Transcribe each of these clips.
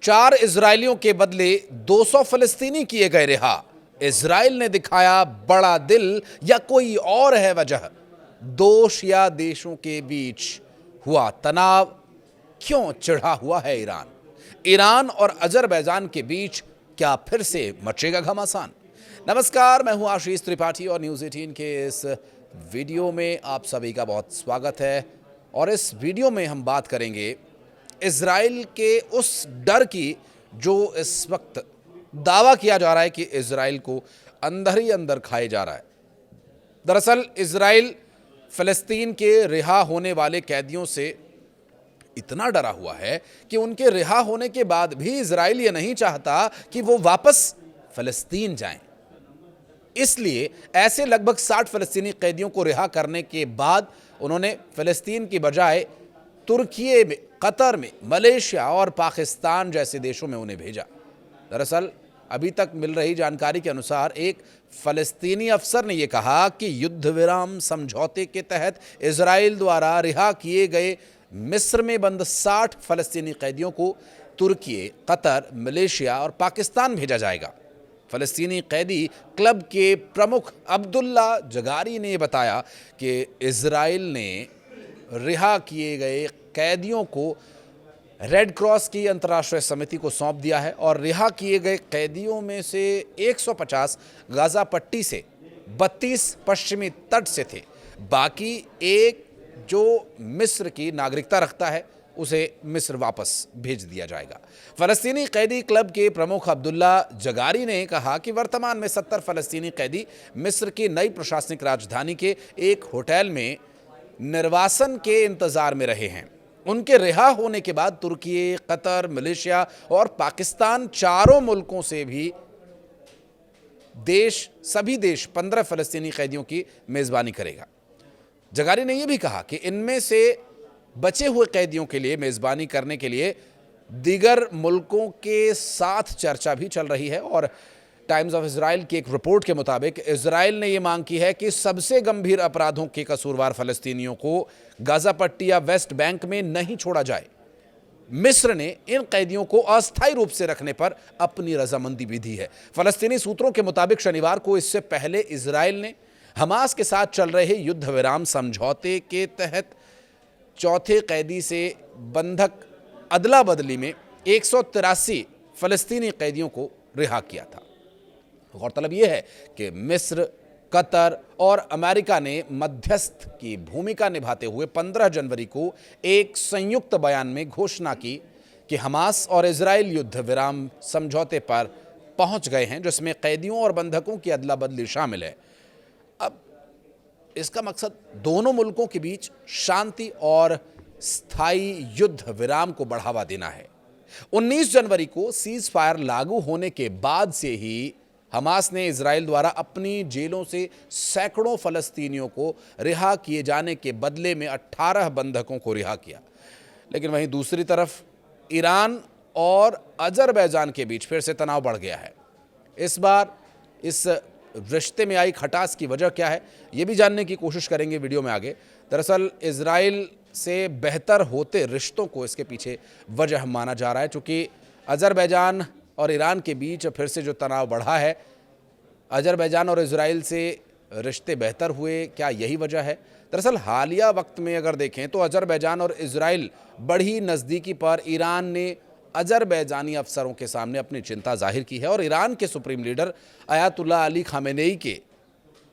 4 इजरायलियों के बदले 200 फलस्तीनी किए गए रिहा। इजराइल ने दिखाया बड़ा दिल या कोई और है वजह? दोष या देशों के बीच हुआ तनाव? क्यों चिढ़ा हुआ है ईरान? ईरान और अजरबैजान के बीच क्या फिर से मचेगा घमासान? नमस्कार, मैं हूं आशीष त्रिपाठी और न्यूज़ 18 के इस वीडियो में आप सभी का बहुत स्वागत है। और इस वीडियो में हम बात करेंगे इजराइल के उस डर की जो इस वक्त दावा किया जा रहा है कि इजराइल को अंदर ही अंदर खाए जा रहा है। दरअसल इजराइल फिलिस्तीन के रिहा होने वाले कैदियों से इतना डरा हुआ है कि उनके रिहा होने के बाद भी इजराइल ये नहीं चाहता कि वो वापस फिलिस्तीन जाएं। इसलिए ऐसे लगभग 60 फिलिस्तीनी कैदियों को रिहा करने के बाद उन्होंने फिलिस्तीन की बजाय तुर्की में, कतर में, मलेशिया और पाकिस्तान जैसे देशों में उन्हें भेजा। दरअसल अभी तक मिल रही जानकारी के अनुसार एक फलस्तीनी अफसर ने यह कहा कि युद्ध विराम समझौते के तहत इजराइल द्वारा रिहा किए गए मिस्र में बंद 60 फलस्तीनी कैदियों को तुर्की, कतर, मलेशिया और पाकिस्तान भेजा जाएगा। फलस्तीनी कैदी क्लब के प्रमुख अब्दुल्ला जगारी ने बताया कि इजराइल ने रिहा किए गए कैदियों को रेड क्रॉस की अंतर्राष्ट्रीय समिति को सौंप दिया है और रिहा किए गए कैदियों में से 150 गाजा पट्टी से, 32 पश्चिमी तट से थे। बाकी एक जो मिस्र की नागरिकता रखता है उसे मिस्र वापस भेज दिया जाएगा। फलस्तीनी कैदी क्लब के प्रमुख अब्दुल्ला जगारी ने कहा कि वर्तमान में 70 फलस्तीनी कैदी मिस्र की नई प्रशासनिक राजधानी के एक होटल में निर्वासन के इंतजार में रहे हैं। उनके रिहा होने के बाद तुर्की, कतर, मलेशिया और पाकिस्तान चारों मुल्कों से भी सभी देश 15 फलस्तीनी कैदियों की मेजबानी करेगा। जगारी ने यह भी कहा कि इनमें से बचे हुए कैदियों के लिए मेजबानी करने के लिए दीगर मुल्कों के साथ चर्चा भी चल रही है। और टाइम्स ऑफ इजराइल की एक रिपोर्ट के मुताबिक इजराइल ने यह मांग की है कि सबसे गंभीर अपराधों के कसूरवार फलस्तीनियों को गाजा पट्टी या वेस्ट बैंक में नहीं छोड़ा जाए। मिस्र ने इन कैदियों को अस्थायी रूप से रखने पर अपनी रजामंदी भी दी है। फलस्तीनी सूत्रों के मुताबिक शनिवार को इससे पहले इजराइल ने हमास के साथ चल रहे युद्ध विराम समझौते के तहत चौथे कैदी से बंधक अदला बदली में 183 फलस्तीनी कैदियों को रिहा किया था। गौरतलब यह है कि मिस्र, कतर और अमेरिका ने मध्यस्थ की भूमिका निभाते हुए 15 जनवरी को एक संयुक्त बयान में घोषणा की कि हमास और इजराइल युद्ध विराम समझौते पर पहुंच गए हैं, जिसमें कैदियों और बंधकों की अदला बदली शामिल है। अब इसका मकसद दोनों मुल्कों के बीच शांति और स्थायी युद्ध विराम को बढ़ावा देना है। 19 जनवरी को सीज फायर लागू होने के बाद से ही हमास ने इजराइल द्वारा अपनी जेलों से सैकड़ों फलस्तीनियों को रिहा किए जाने के बदले में 18 बंधकों को रिहा किया। लेकिन वहीं दूसरी तरफ ईरान और अजरबैजान के बीच फिर से तनाव बढ़ गया है। इस बार इस रिश्ते में आई खटास की वजह क्या है, ये भी जानने की कोशिश करेंगे वीडियो में आगे। दरअसल इजराइल से बेहतर होते रिश्तों को इसके पीछे वजह माना जा रहा है, चूँकि अजरबैजान और ईरान के बीच फिर से जो तनाव बढ़ा है, अजरबैजान और इजराइल से रिश्ते बेहतर हुए, क्या यही वजह है? दरअसल हालिया वक्त में अगर देखें तो अजरबैजान और इजराइल बढ़ी नज़दीकी पर ईरान ने अजरबैजानी अफसरों के सामने अपनी चिंता जाहिर की है और ईरान के supreme leader Ayatollah Ali Khamenei के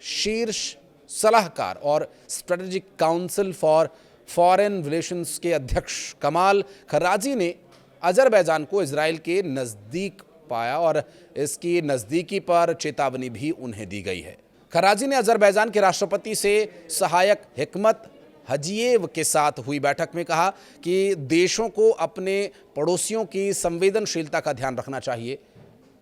शीर्ष सलाहकार और strategic council for foreign relations के अध्यक्ष कमाल खराजी ने अजरबैजान को इजराइल के नज़दीक पाया और इसकी नज़दीकी पर चेतावनी भी उन्हें दी गई है। खराजी ने अजरबैजान के राष्ट्रपति से सहायक हिकमत हजीएव के साथ हुई बैठक में कहा कि देशों को अपने पड़ोसियों की संवेदनशीलता का ध्यान रखना चाहिए।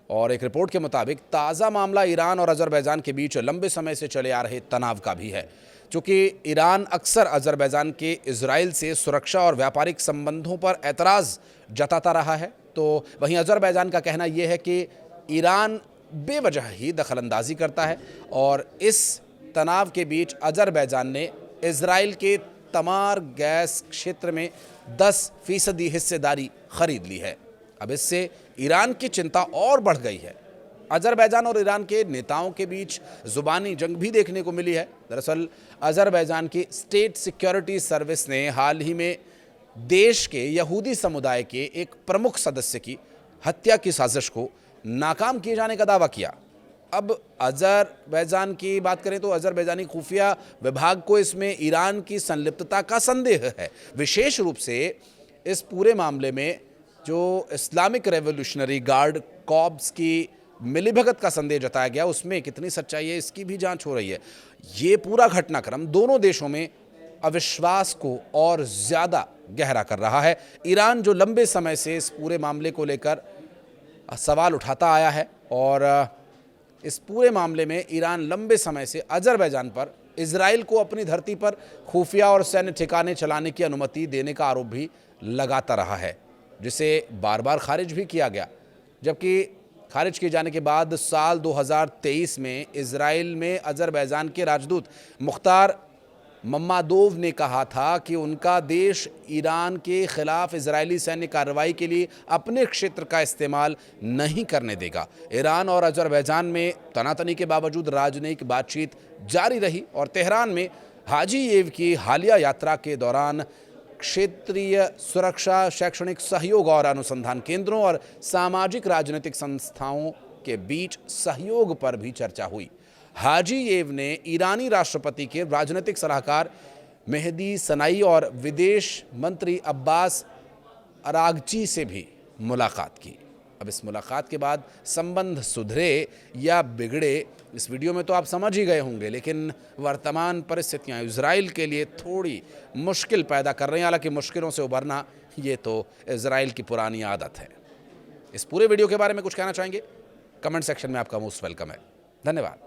और एक रिपोर्ट के मुताबिक ताज़ा मामला ईरान और अजरबैजान के बीच लंबे समय से चले आ रहे तनाव का भी है। चूँकि ईरान अक्सर अजरबैजान के इजराइल से सुरक्षा और व्यापारिक संबंधों पर एतराज़ जताता रहा है, तो वहीं अजरबैजान का कहना यह है कि ईरान बेवजह ही दखलंदाजी करता है और इस तनाव के बीच अजरबैजान ने इजराइल के तमार गैस क्षेत्र में 10% हिस्सेदारी खरीद ली है। अब इससे ईरान की चिंता और बढ़ गई है। अज़रबैजान और ईरान के नेताओं के बीच ज़ुबानी जंग भी देखने को मिली है। दरअसल अज़रबैजान की स्टेट सिक्योरिटी सर्विस ने हाल ही में देश के यहूदी समुदाय के एक प्रमुख सदस्य की हत्या की साजिश को नाकाम किए जाने का दावा किया। अब अज़रबैजान की बात करें तो अज़रबैजानी खुफिया विभाग को इसमें ईरान की संलिप्तता का संदेह है। विशेष रूप से इस पूरे मामले में जो इस्लामिक रेवोल्यूशनरी गार्ड कॉर्प्स की मिलीभगत का संदेह जताया गया, उसमें कितनी सच्चाई है इसकी भी जांच हो रही है। ये पूरा घटनाक्रम दोनों देशों में अविश्वास को और ज़्यादा गहरा कर रहा है। ईरान जो लंबे समय से इस पूरे मामले को लेकर सवाल उठाता आया है और इस पूरे मामले में ईरान लंबे समय से अज़रबैजान पर इजराइल को अपनी धरती पर खुफिया और सैन्य ठिकाने चलाने की अनुमति देने का आरोप भी लगाता रहा है, जिसे बार बार खारिज भी किया गया। जबकि खारिज किए जाने के बाद साल 2023 में इजराइल में अज़रबैजान के राजदूत मुख्तार मम्मादोव ने कहा था कि उनका देश ईरान के खिलाफ इजरायली सैन्य कार्रवाई के लिए अपने क्षेत्र का इस्तेमाल नहीं करने देगा। ईरान और अज़रबैजान में तनातनी के बावजूद राजनयिक बातचीत जारी रही और तेहरान में हाजीएव की हालिया यात्रा के दौरान क्षेत्रीय सुरक्षा, शैक्षणिक सहयोग और अनुसंधान केंद्रों और सामाजिक राजनीतिक संस्थाओं के बीच सहयोग पर भी चर्चा हुई। हाजीएव ने ईरानी राष्ट्रपति के राजनीतिक सलाहकार मेहदी सनाई और विदेश मंत्री अब्बास अरागची से भी मुलाकात की। अब इस मुलाकात के बाद संबंध सुधरे या बिगड़े, इस वीडियो में तो आप समझ ही गए होंगे, लेकिन वर्तमान परिस्थितियां इजराइल के लिए थोड़ी मुश्किल पैदा कर रही हैं। हालांकि मुश्किलों से उबरना ये तो इजराइल की पुरानी आदत है। इस पूरे वीडियो के बारे में कुछ कहना चाहेंगे? कमेंट सेक्शन में आपका मोस्ट वेलकम है। धन्यवाद।